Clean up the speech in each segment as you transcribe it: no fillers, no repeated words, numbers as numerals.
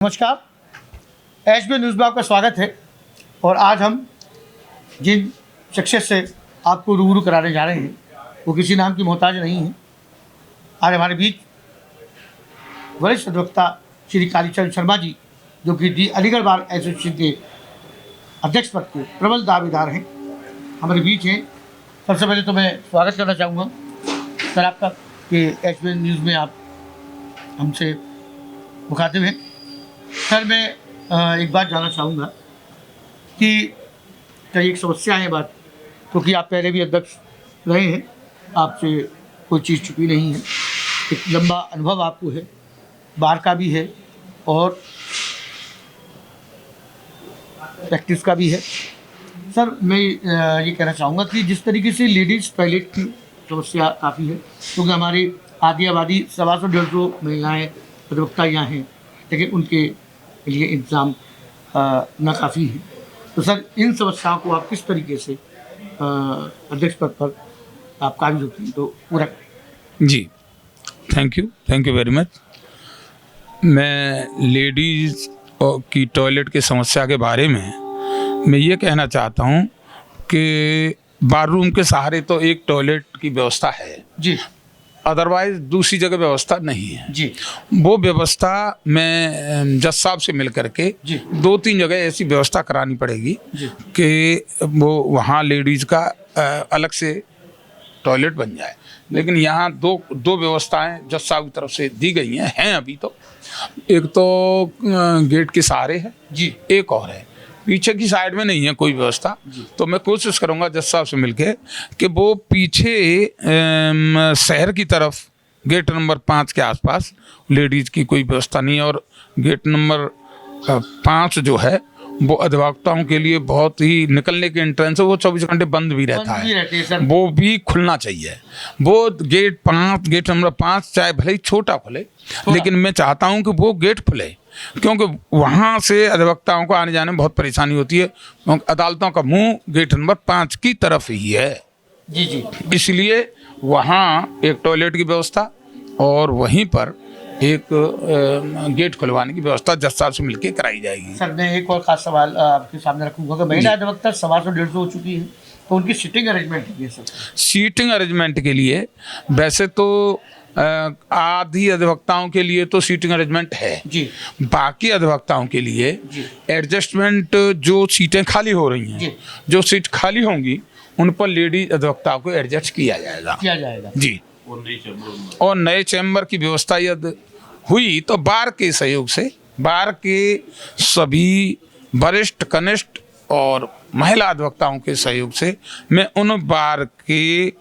नमस्कार, HB news में आपका स्वागत है। और आज हम जिन शख्सियत से आपको रूबरू कराने जा रहे हैं वो किसी नाम की मोहताज नहीं है। आज हमारे बीच वरिष्ठ अधिवक्ता श्री कालीचरण शर्मा जी, जो कि दी अलीगढ़ बार एसोसिएशन के अध्यक्ष पद के प्रबल दावेदार हैं, हमारे बीच हैं। सबसे पहले तो मैं स्वागत करना चाहूँगा सर आपका कि एचबी न्यूज़ में आप हमसे मुखातिब हैं। सर मैं एक बात जानना चाहूँगा कि कई एक समस्या है बात, क्योंकि आप पहले भी अध्यक्ष रहे हैं, आपसे कोई चीज़ छुपी नहीं है, एक लंबा अनुभव आपको है, बार का भी है और प्रैक्टिस का भी है। सर मैं ये कहना चाहूँगा कि जिस तरीके से लेडीज़ टॉयलेट की समस्या काफ़ी है, क्योंकि हमारी आधी आबादी 125-150 महिलाएँ अधिवक्ता यहाँ हैं, लेकिन उनके लिए इंतज़ाम ना काफ़ी है। तो सर इन समस्याओं को आप किस तरीके से अध्यक्ष पद पर आप काबिज होती हैं तो पूरा करें। जी, थैंक यू वेरी मच। मैं लेडीज़ की टॉयलेट की समस्या के बारे में मैं ये कहना चाहता हूँ कि बाथरूम के सहारे तो एक टॉयलेट की व्यवस्था है जी, अदरवाइज दूसरी जगह व्यवस्था नहीं है जी। वो व्यवस्था मैं जज साहब से मिल करके जी। 2-3 जगह ऐसी व्यवस्था करानी पड़ेगी जी। कि वो वहाँ लेडीज़ का अलग से टॉयलेट बन जाए। लेकिन यहाँ दो व्यवस्थाएं जज साहब की तरफ से दी गई हैं अभी तो। एक तो गेट के सहारे है जी, एक और है पीछे की साइड में नहीं है कोई व्यवस्था। तो मैं कोशिश करूंगा जज साहब से मिलके कि वो पीछे शहर की तरफ गेट नंबर 5 के आसपास लेडीज़ की कोई व्यवस्था नहीं है। और गेट नंबर 5 जो है वो अधिवक्ताओं के लिए बहुत ही निकलने के एंट्रेंस है, वो 24 घंटे बंद भी रहता है, वो भी खुलना चाहिए। वो गेट नंबर 5 चाहे भले ही छोटा खुले, लेकिन मैं चाहता हूँ कि वो गेट खुले, क्योंकि वहाँ से अधिवक्ताओं को आने जाने में बहुत परेशानी होती है, क्योंकि अदालतों का मुंह गेट नंबर 5 की तरफ ही है। जी जी। इसलिए वहाँ एक टॉयलेट की व्यवस्था और वहीं पर एक गेट खुलवाने की व्यवस्था जज साहब से मिलकर कराई जाएगी। सर मैं एक और खास सवाल आपके सामने रखूँगा कि महिला अधिवक्ता 125-150 हो चुकी है, तो उनकी सीटिंग अरेंजमेंट है सर। सीटिंग अरेंजमेंट के लिए वैसे तो आधी अधिवक्ताओं के लिए तो सीटिंग अरेंजमेंट है जी। बाकी अधिवक्ताओं के लिए एडजस्टमेंट जो सीटें खाली हो रही हैं, जो सीट खाली होंगी उन पर लेडी अधिवक्ताओं को एडजस्ट किया जाएगा जी। और नए चैम्बर की व्यवस्था यदि हुई तो बार के सहयोग से, बार के सभी वरिष्ठ कनिष्ठ और महिला अधिवक्ताओं के सहयोग से मैं उन बार के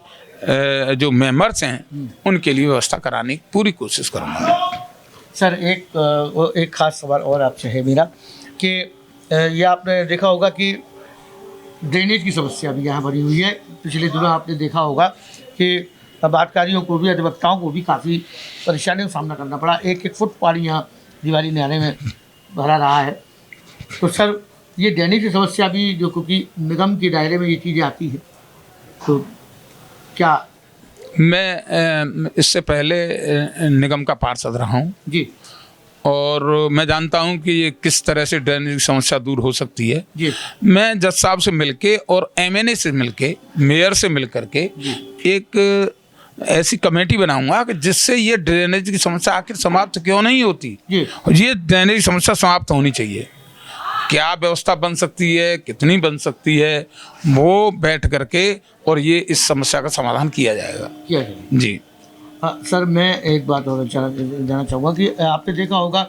जो मेंबर्स हैं उनके लिए व्यवस्था कराने की पूरी कोशिश करूँगा। सर एक खास सवाल और आपसे है मेरा कि ये आपने देखा होगा कि ड्रेनेज की समस्या भी यहाँ बनी हुई है। पिछले दिनों आपने देखा होगा कि बातकारियों को भी, अधिवक्ताओं को भी काफ़ी परेशानियों का सामना करना पड़ा। 1-1 फुट पानी यहाँ दीवारी न्यायालय में भरा रहा है। तो सर ये ड्रेनेज की समस्या भी, जो क्योंकि निगम के दायरे में ये चीज़ें आती है, तो क्या मैं इससे पहले निगम का पार्षद रहा हूँ जी, और मैं जानता हूँ कि ये किस तरह से ड्रेनेज की समस्या दूर हो सकती है जी। मैं जज साहब से मिलके और एमएनए से मिलके, मेयर से मिल करके एक ऐसी कमेटी बनाऊंगा कि जिससे ये ड्रेनेज की समस्या आखिर समाप्त क्यों नहीं होती। ये ड्रेनेज की समस्या समाप्त होनी चाहिए। क्या व्यवस्था बन सकती है, कितनी बन सकती है, वो बैठ करके और ये इस समस्या का समाधान किया जाएगा जी। हाँ सर मैं एक बात और जानना चाहूँगा कि आपने देखा होगा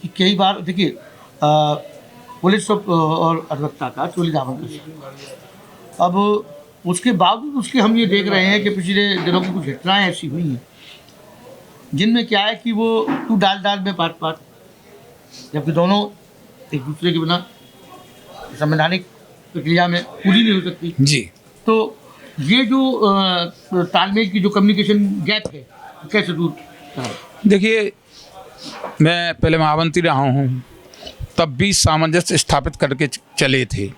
कि कई बार देखिए पुलिस और अधिवक्ता का चोली दामन का, अब उसके बावजूद उसके हम ये देख रहे हैं कि पिछले दिनों की कुछ घटनाएं ऐसी हुई हैं जिनमें क्या है कि वो तू डाल में पात जबकि दोनों एक दूसरे के बिना संवैधानिक प्रक्रिया में पूरी नहीं हो सकती जी। तो ये जो तालमेल की जो कम्युनिकेशन गैप है कैसे दूर कराएं? देखिए मैं पहले महामंत्री रहा हूँ, तब भी सामंजस्य स्थापित करके चले थे।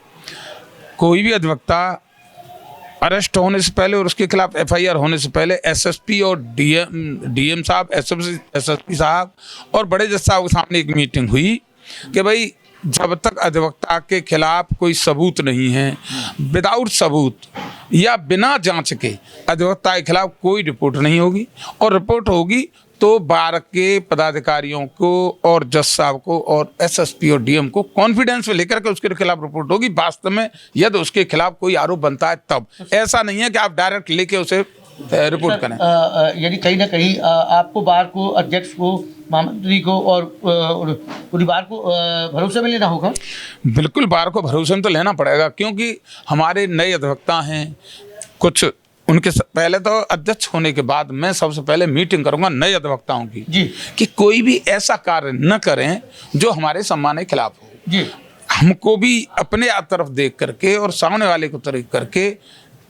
कोई भी अधिवक्ता अरेस्ट होने से पहले और उसके खिलाफ एफआईआर होने से पहले एसएसपी और डीएम साहब, एसएसपी साहब और बड़े जज साहब के सामने एक मीटिंग हुई कि भाई जब तक अधिवक्ता के खिलाफ कोई सबूत नहीं है, विदाउट सबूत या बिना जांच के अधिवक्ता के खिलाफ कोई रिपोर्ट नहीं होगी, और रिपोर्ट होगी तो बार के पदाधिकारियों को और जज साहब को और एसएसपी और डीएम को कॉन्फिडेंस में लेकर के उसके खिलाफ रिपोर्ट होगी। वास्तव में यदि उसके खिलाफ कोई आरोप बनता है तब, ऐसा नहीं है कि आप डायरेक्ट लेके उसे रिपोर्ट करें। यानी कहीं ना कहीं आपको बार को, अध्यक्ष को, महामंत्री को और पूरी बार को भरोसे में लेना होगा। बिल्कुल बार को भरोसे में तो लेना पड़ेगा, क्योंकि हमारे नए अधिवक्ता हैं कुछ, उनके पहले तो अध्यक्ष होने के बाद मैं सबसे पहले मीटिंग करूंगा नए अधिवक्ताओं की जी, कि कोई भी ऐसा कार्य न करें जो हमारे सम्मान के खिलाफ हो जी। हमको भी अपने तरफ देख करके और सामने वाले को तरफ करके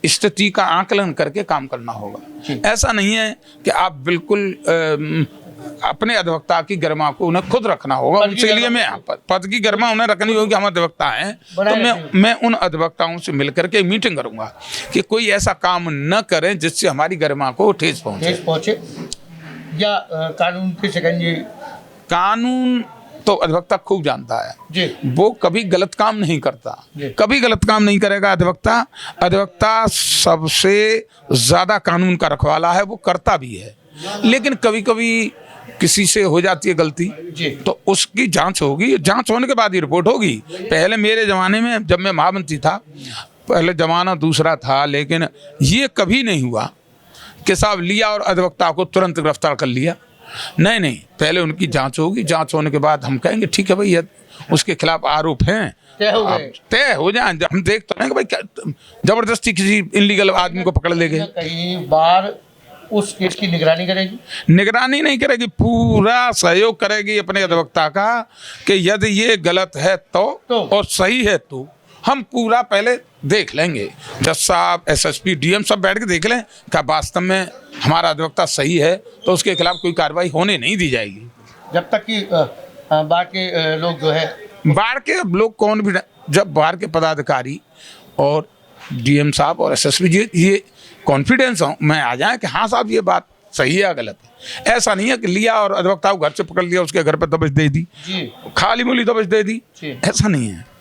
स्थिति का आकलन करके काम करना होगा। ऐसा नहीं है कि आप बिल्कुल अपने अधिवक्ता की गरिमा को उन्हें खुद रखना होगा। उनके लिए मैं पद की गरिमा उन्हें रखनी होगी। हम अधिवक्ता हैं तो मैं उन अधिवक्ताओं से मिलकर के मीटिंग करूंगा कि कोई ऐसा काम न करें जिससे हमारी गरिमा को ठेस पहुंचे या कानून के शिकंजे। कानून तो अधिवक्ता खूब जानता है जी, वो कभी गलत काम नहीं करता, कभी गलत काम नहीं करेगा अधिवक्ता। अधिवक्ता सबसे ज्यादा कानून का रखवाला है, वो करता भी है, लेकिन कभी कभी किसी से हो जाती है गलती जी, तो उसकी जांच होगी, जांच होने के बाद ही रिपोर्ट होगी। पहले मेरे जमाने में जब मैं महामंत्री था, पहले जमाना दूसरा था, लेकिन ये कभी नहीं हुआ कि साहब लिया और अधिवक्ता को तुरंत गिरफ्तार कर लिया। नहीं, पहले उनकी जांच होगी, जांच होने के बाद हम कहेंगे ठीक है भाई उसके खिलाफ आरोप हैं, तय हो जाए। हम देख तो नहीं कि भाई जबरदस्ती किसी इनलीगल आदमी को पकड़ ले गए। कहीं बार उस केस की निगरानी करेगी, निगरानी नहीं करेगी, पूरा सहयोग करेगी अपने अधिवक्ता का कि यदि ये गलत है तो और सही है तो हम पूरा पहले देख लेंगे। जज साहब, एसएसपी, डीएम सब बैठ के देख लें क्या वास्तव में हमारा अधिवक्ता सही है, तो उसके खिलाफ कोई कार्रवाई होने नहीं दी जाएगी। जब तक कि बार के लोग जो है, बार के लोग कौन भी, जब बार के पदाधिकारी और डीएम साहब और एसएसपी जी ये कॉन्फिडेंस में आ जाए कि हाँ साहब ये बात सही है या गलत है। ऐसा नहीं है कि लिया और अधिवक्ता को घर से पकड़ लिया, उसके घर पर दबिश दे दी, खाली मूली दबिश दे दी, ऐसा नहीं है।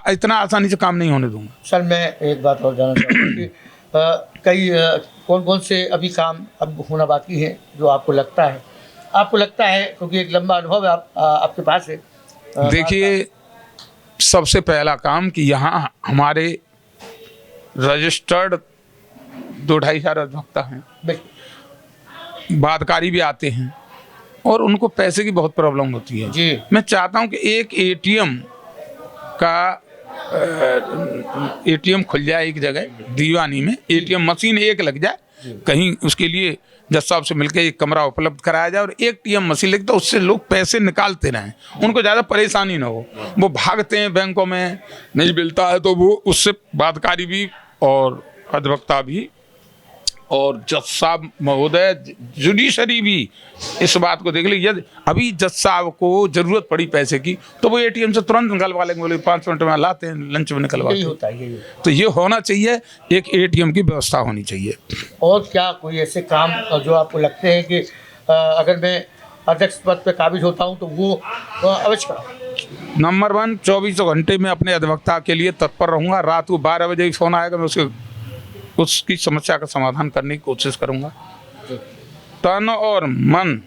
इतना आसानी से काम नहीं होने दूंगा। सर मैं एक बात और जानना चाहता हूँ कि कई कौन से अभी काम अब होना बाकी है जो आपको लगता है क्योंकि एक लंबा अनुभव है आपके पास है। देखिए, सबसे पहला काम कि यहाँ हमारे रजिस्टर्ड 2-2.5 हजार अधिवक्ता हैं, बादकारी भी आते हैं और उनको पैसे की बहुत प्रॉब्लम होती है जी। मैं चाहता हूँ कि एक एटीएम का एटीएम खुल जाए एक जगह, दीवानी में एटीएम मशीन एक लग जाए कहीं, उसके लिए जज साहब से मिलकर एक कमरा उपलब्ध कराया जाए और एक एटीएम मशीन लगे तो उससे लोग पैसे निकालते रहें, उनको ज़्यादा परेशानी ना हो। वो भागते हैं बैंकों में, नहीं मिलता है तो वो उससे बादकारी भी और अधिवक्ता भी और जज साहब महोदय, जुडिशरी भी इस बात को देख ली। यदि अभी जज साहब को जरूरत पड़ी पैसे की तो वो एटीएम से तुरंत निकलवा लेंगे, बोले 5 मिनट में लाते हैं, लंच में निकलवाते हैं। तो ये होना चाहिए, एक एटीएम की व्यवस्था होनी चाहिए। और क्या कोई ऐसे काम जो आपको लगते हैं कि अगर मैं अध्यक्ष पद पे काबिज होता हूँ तो वो अवश्य करा? नंबर 1, 24 घंटे में अपने अधिवक्ता के लिए तत्पर रहूँगा। रात को 12 बजे फोन आएगा, मैं उसकी समस्या का समाधान करने की कोशिश करूंगा, तन और मन,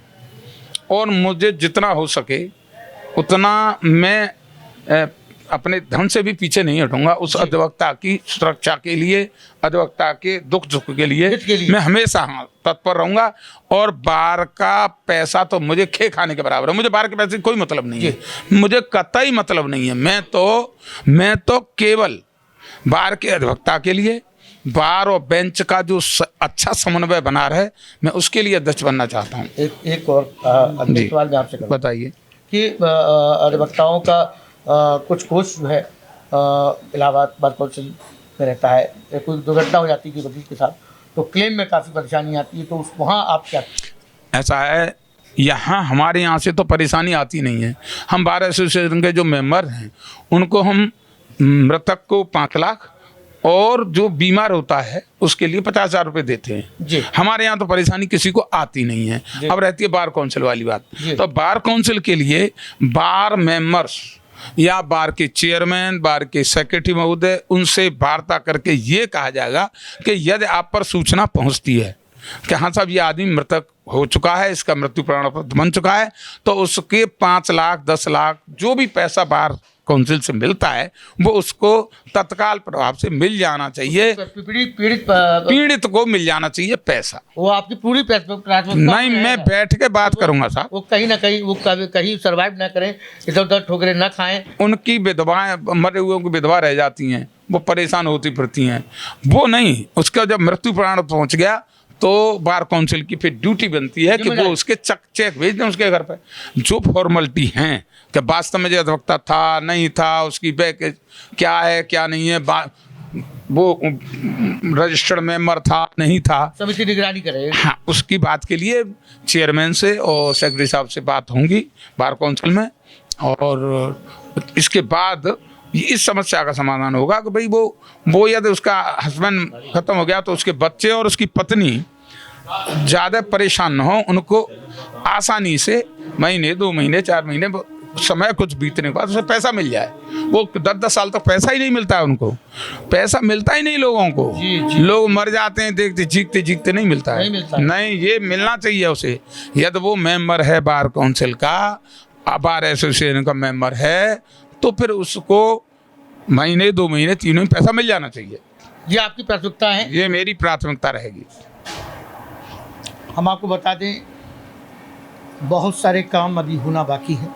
और मुझे जितना हो सके उतना मैं अपने धन से भी पीछे नहीं हटूंगा। उस अधिवक्ता की सुरक्षा के लिए, अधिवक्ता के दुख के लिए मैं हमेशा तत्पर रहूंगा। और बार का पैसा तो मुझे खे खाने के बराबर है, मुझे बार के पैसे कोई मतलब नहीं है, मुझे कतई मतलब नहीं है। मैं तो केवल बार के अधिवक्ता के लिए, बार और बेंच का जो अच्छा समन्वय बना रहे, मैं उसके लिए अध्यक्ष बनना चाहता हूँ। एक और सवाल मैं आपसे करूँ, बताइए कि अधिवक्ताओं का कुछ कोच जो है इलाहाबाद बार काउंसिल में रहता है, कोई दुर्घटना हो जाती है वकील के साथ तो क्लेम में काफ़ी परेशानी आती है, तो वहाँ आप क्या? ऐसा है, यहाँ हमारे यहाँ से तो परेशानी आती नहीं है। हम बार एसोसिएशन के जो मेंबर हैं उनको हम मृतक को 5 लाख और जो बीमार होता है उसके लिए 50,000 रुपये देते हैं जी। हमारे यहाँ तो परेशानी किसी को आती नहीं है। अब रहती है बार काउंसिल वाली बात, तो बार काउंसिल के लिए बार मेंबर्स या बार के चेयरमैन, बार के सेक्रेटरी महोदय, उनसे वार्ता करके ये कहा जाएगा कि यदि आप पर सूचना पहुंचती है कि हाँ साहब ये आदमी मृतक हो चुका है, इसका मृत्यु प्रमाण पत्र बन चुका है, तो उसके 5 लाख 10 लाख जो भी पैसा बार काउंसिल से मिलता है वो उसको तत्काल प्रभाव से मिल जाना चाहिए। पीड़ित को मिल जाना चाहिए पैसा। वो आपकी पूरी प्राथमिकता नहीं, मैं बैठ के बात करूंगा साहब। वो कहीं ना कहीं वो कहीं सरवाइव ना करें, इधर उधर ठोकरे ना खाएं। उनकी विधवाएं, मरे हुए की विधवा रह जाती हैं, वो परेशान होती फिरती हैं, वो नहीं। उसका जब मृत्यु प्रमाण पहुंच गया तो बार काउंसिल की फिर ड्यूटी बनती है कि वो उसके चेक भेज दें उसके घर पे, जो फॉर्मेलिटी हैं कि वास्तव में जो अधिवक्ता था नहीं था, उसकी बैक क्या है क्या नहीं है, वो रजिस्टर्ड मेंबर था नहीं था, समिति निगरानी करे। हाँ, उसकी बात के लिए चेयरमैन से और सेक्रेटरी साहब से बात होंगी बार काउंसिल में, और इसके बाद इस समस्या का समाधान होगा कि भाई वो यदि उसका हस्बैंड खत्म हो गया तो उसके बच्चे और उसकी पत्नी ज़्यादा परेशान न हो, उनको आसानी से महीने 2 महीने 4 महीने समय कुछ बीतने के बाद उसे पैसा मिल जाए। वो 10-10 साल तक पैसा ही नहीं मिलता है, उनको पैसा मिलता ही नहीं लोगों को। जी। लोग मर जाते हैं देखते चीखते नहीं मिलता है। नहीं, ये मिलना चाहिए उसे। यदि वो मेंबर है बार काउंसिल का, बार एसोसिएशन का मेंबर है, तो फिर उसको महीने 2 महीने 3 महीने पैसा मिल जाना चाहिए। ये आपकी प्राथमिकता है? ये मेरी प्राथमिकता रहेगी। हम आपको बता दें, बहुत सारे काम अभी होना बाकी है।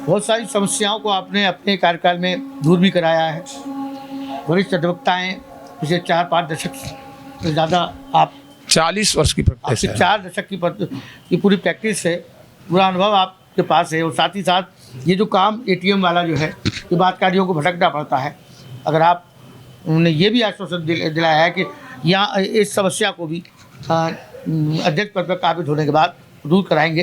बहुत सारी समस्याओं को आपने अपने कार्यकाल में दूर भी कराया है। वरिष्ठ अधिवक्ताएँ पिछले 4-5 दशक से ज़्यादा, आप 40 वर्ष की प्रैक्टिस है। 4 दशक की पूरी प्रैक्टिस है, पूरा अनुभव आपके पास है। और साथ ही साथ ये जो काम ATM वाला जो है, ये बातकारियों को भटकना पड़ता है। अगर आप उन्होंने ये भी आश्वासन दिलाया है कि यहाँ इस समस्या को भी अध्यक्ष पद पर काबिज होने के बाद दूर कराएंगे।